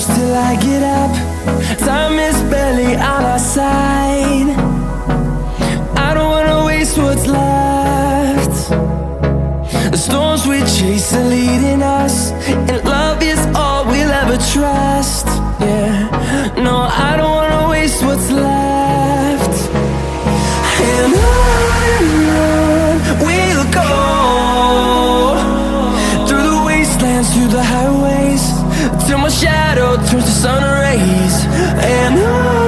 close till I get up. Time is barely on our side. I don't wanna waste what's left. The storms we chase are leading us, and love is all we'll ever trust. Yeah, no, I don't wanna waste what's left. And on we'll go, through the wastelands, through the highways, till my shadow turns to sun rays. And on